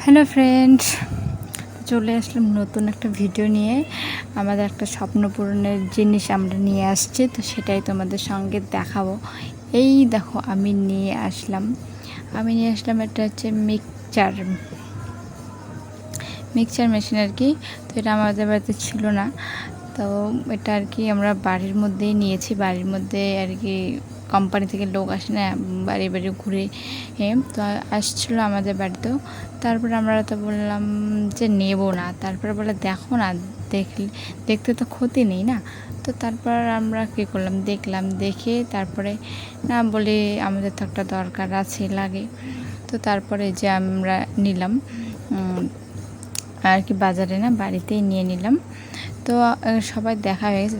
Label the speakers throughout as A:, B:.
A: Hello friends, চলে আসলাম নতুন একটা ভিডিও নিয়ে। আমাদের একটা স্বপ্ন পূরণের জিনিস আমরা নিয়ে আসছি, তো সেটাই তোমাদের সঙ্গে দেখাবো। এই দেখো আমি নিয়ে আসলাম এটা হচ্ছে মিক্সচার মেশিন আর কি। তো এটা আমাদের বাড়িতে ছিল না, তো এটা আর কি আমরা বাড়ির মধ্যেই নিয়েছি। বাড়ির মধ্যে আর কি কোম্পানি থেকে লোক আসে না, বাড়ি বাড়ি ঘুরে তো আসছিলো আমাদের বাড়িতেও। তারপরে আমরা তো বললাম যে নেব না, তারপরে বলে দেখো না, দেখতে তো ক্ষতি নেই না। তো তারপর আমরা কী করলাম, দেখে তারপরে না বলি আমাদের তো একটা দরকার আছে, লাগে। তো তারপরে যে আমরা নিলাম আর কি, বাজারে না বাড়িতেই নিয়ে নিলাম। তো সবাই দেখা হয়ে গেছে,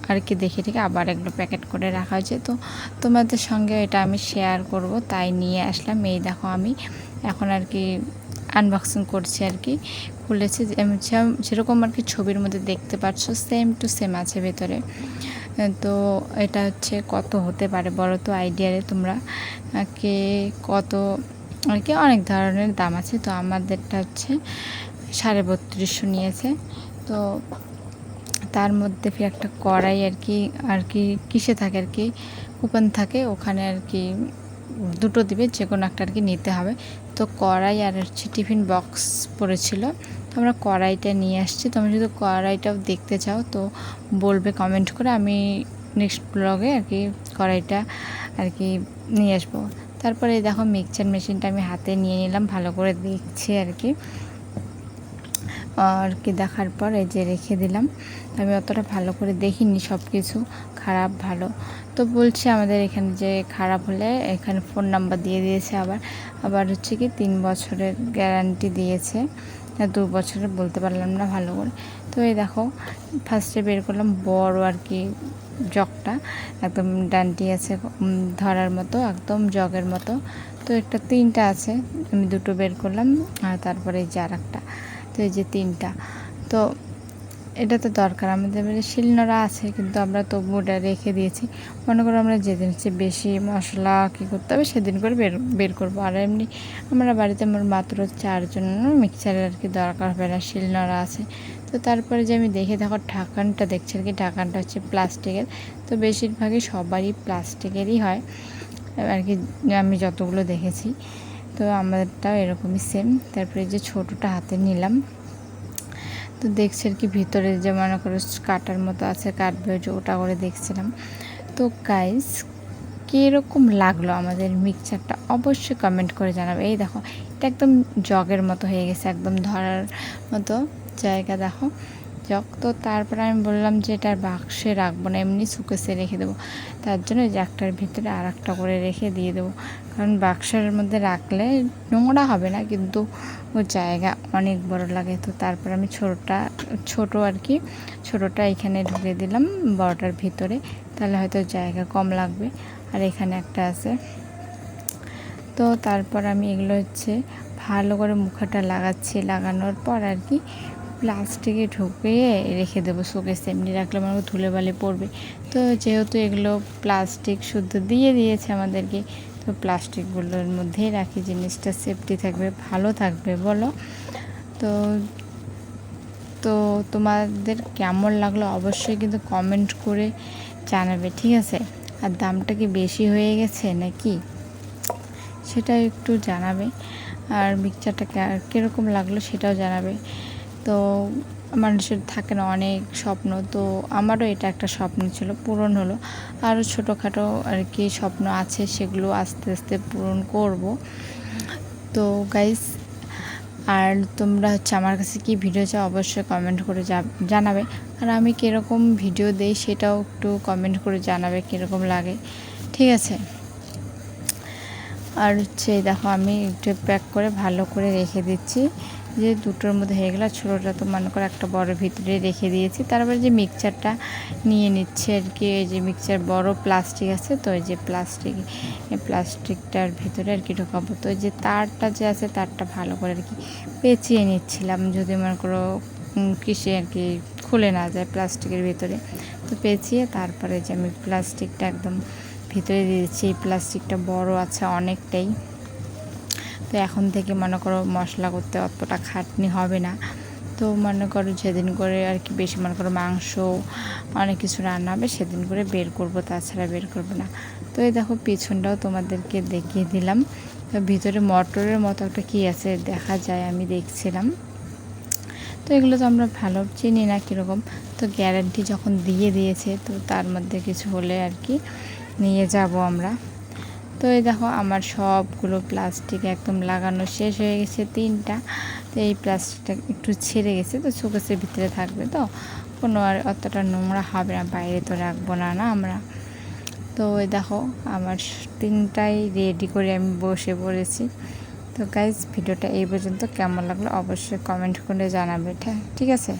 A: আর কি দেখে আবার এগুলো প্যাকেট করে রাখা হয়েছে। তো তোমাদের সঙ্গে এটা আমি শেয়ার করব, তাই নিয়ে আসলাম। এই দেখো আমি এখন আর কি আনবক্সিং করছি আর কি, খুলেছি যেরকম আর কি ছবির মধ্যে দেখতে পাচ্ছ, সেম টু সেম আছে ভেতরে। তো এটা হচ্ছে কত হতে পারে বলো তো, আইডিয়ারে তোমরা কে কত আর কি, অনেক ধরনের দাম আছে। তো আমাদেরটা হচ্ছে 3250 নিয়েছে। তো তার মধ্যে ফির একটা কড়াই আর কি কিসে থাকে আর কি, কুপন থাকে ওখানে আর কি, দুটো দিবে, যে কোনো একটা আর কি নিতে হবে। তো কড়াই আর হচ্ছে টিফিন বক্স পড়েছিল, তো আমরা কড়াইটা নিয়ে আসছি। তোমরা যদি কড়াইটাও দেখতে চাও তো বলবে কমেন্ট করে, আমি নেক্সট ব্লগে আর কি কড়াইটা আর কি নিয়ে আসবো। তারপরে দেখো মিক্সচার মেশিনটা আমি হাতে নিয়ে নিলাম, ভালো করে দেখছি আর কি দেখার পর এই যে রেখে দিলাম। আমি অতটা ভালো করে দেখিনি সব কিছু, খারাপ ভালো তো বলছে আমাদের এখানে, যে খারাপ হলে এখানে ফোন নাম্বার দিয়ে দিয়েছে। আবার হচ্ছে কি 3 বছরের গ্যারান্টি দিয়েছে, 2 বছরের বলতে পারলাম না ভালো করে। তো এই দেখো ফার্স্টে বের করলাম বড় আর কি জগটা, একদম ডান্টি আছে ধরার মতো, একদম জগের মতো। তো একটা 3টা আছে, আমি 2টো বের করলাম, আর তারপরে এই যে আর একটা। তো এই যে 3টা, তো এটা তো দরকার আমাদের, শিলনোড়া আছে কিন্তু আমরা তবু ওটা রেখে দিয়েছি। মনে করো আমরা যেদিন হচ্ছে বেশি মশলা কী করতে হবে সেদিন করে বের করবো। আর এমনি আমরা বাড়িতে আমার মাত্র 4 জন, মিক্সারের আর কি দরকার হবে না, শিলনোড়া আছে। তো তারপরে যে আমি দেখে দেখো ঢাকনটা দেখছি আর কি, ঢাকনটা হচ্ছে প্লাস্টিকের। তো বেশিরভাগই সবারই প্লাস্টিকেরই হয় আর কি, আমি যতগুলো দেখেছি। তো আমাদেরটাও এরকমই সেম। তারপরে যে ছোটোটা হাতে নিলাম, তো দেখছি আর কি ভিতরে যে মনে করো কাটার মতো আছে, কাটবে যে ওটা করে দেখছিলাম। তো গাইস কীরকম লাগলো আমাদের মিক্সচারটা অবশ্যই কমেন্ট করে জানাবে। এই দেখো এটা একদম জগের মতো হয়ে গেছে, একদম ধরার মতো জায়গা দেখো জগ। তো তারপরে আমি বললাম যে এটার বাক্সে রাখবো না, এমনি শোকেসে রেখে দেবো। তার জন্য যে একটার ভিতরে আর একটা করে রেখে দিয়ে দেবো, কারণ বাক্সের মধ্যে রাখলে নোংরা হবে না, কিন্তু ও জায়গা অনেক বড় লাগে। তো তারপর আমি ছোটো আর কি ছোটোটা এখানে ঢুকে দিলাম বড়টার ভিতরে, তাহলে হয়তো জায়গা কম লাগবে। আর এখানে একটা আছে। তো তারপর আমি এগুলো হচ্ছে ভালো করে মুখাটা লাগানোর পর আর কি প্লাস্টিকে ঢুকিয়ে রেখে দেবো শোকেসে। এমনি রাখলে আমার ধুলোবালি পড়বে। তো যেহেতু এগুলো প্লাস্টিক শুদ্ধ দিয়ে দিয়েছে আমাদেরকে, তো প্লাস্টিকগুলোর মধ্যেই রাখি, জিনিসটা সেফটি থাকবে, ভালো থাকবে বলো। তো তো তোমাদের কেমন লাগলো অবশ্যই কিন্তু কমেন্ট করে জানাবে, ঠিক আছে? আর দামটা কি বেশি হয়ে গেছে নাকি সেটা একটু জানাবে, আর মিক্সচারটা কীরকম লাগলো সেটাও জানাবে। তো মানুষের থাকে না অনেক স্বপ্ন, তো আমারও এটা একটা স্বপ্ন ছিল, পূরণ হলো। আরও ছোটোখাটো আর কি স্বপ্ন আছে, সেগুলো আস্তে আস্তে পূরণ করব। তো গাইস, আর তোমরা হচ্ছে আমার কাছে কি ভিডিও চাও অবশ্যই কমেন্ট করে জানাবে। আর আমি কীরকম ভিডিও দেই সেটাও একটু কমেন্ট করে জানাবে কীরকম লাগে, ঠিক আছে? আর হচ্ছে দেখো আমি একটু প্যাক করে ভালো করে রেখে দিচ্ছি, যে দুটোর মধ্যে হয়ে গেলো। ছোটোটা তো মনে করে একটা বড় ভিতরে রেখে দিয়েছি। তারপরে যে মিক্সচারটা নিয়ে নিচ্ছে আর কি, এই যে মিক্সচার বড় প্লাস্টিক আছে, তো এই যে প্লাস্টিকটার ভিতরে আর কি ঢোকাবো। তো এই যে তারটা যে আছে, তারটা ভালো করে আর কি পেঁচিয়ে নিচ্ছিলাম, যদি মনে করো কিসে আর কি খুলে না যায় প্লাস্টিকের ভিতরে। তো পেঁচিয়ে তারপরে যে আমি প্লাস্টিকটা একদম ভিতরে দিয়ে দিচ্ছি। এই প্লাস্টিকটা বড় আছে অনেকটাই, তো এখন থেকে মনে করো মশলা করতে অতটা খাটনি হবে না। তো মনে করো যেদিন করে আর কি বেশি মনে করো মাংস অনেক কিছু রান্না হবে সেদিন করে বের করব, তাছাড়া বের করব না। তো এই দেখো পিছনটাও তোমাদেরকে দেখিয়ে দিলাম। তো ভিতরে মটরের মতো একটা কী আছে দেখা যায়, আমি দেখছিলাম। তো এগুলো তো আমরা ভালো চিনি না কীরকম, তো গ্যারান্টি যখন দিয়ে দিয়েছে তো তার মধ্যে কিছু হলে আর কি নিয়ে যাব আমরা। তো এই দেখো আমার সবগুলো প্লাস্টিক একদম লাগানো শেষ হয়ে গেছে 3টা। তো এই প্লাস্টিকটা একটু ছেড়ে গেছে, তো শোকেসের ভিতরে থাকবে, তো কোনো আর অতটা নোংরা হবে না, বাইরে তো রাখবো না আমরা। তো ওই দেখো আমার 3টাই রেডি করে আমি বসে পড়েছি। তো গাইজ ভিডিওটা এই পর্যন্ত কেমন লাগলো অবশ্যই কমেন্ট করে জানাবে, ঠিক আছে।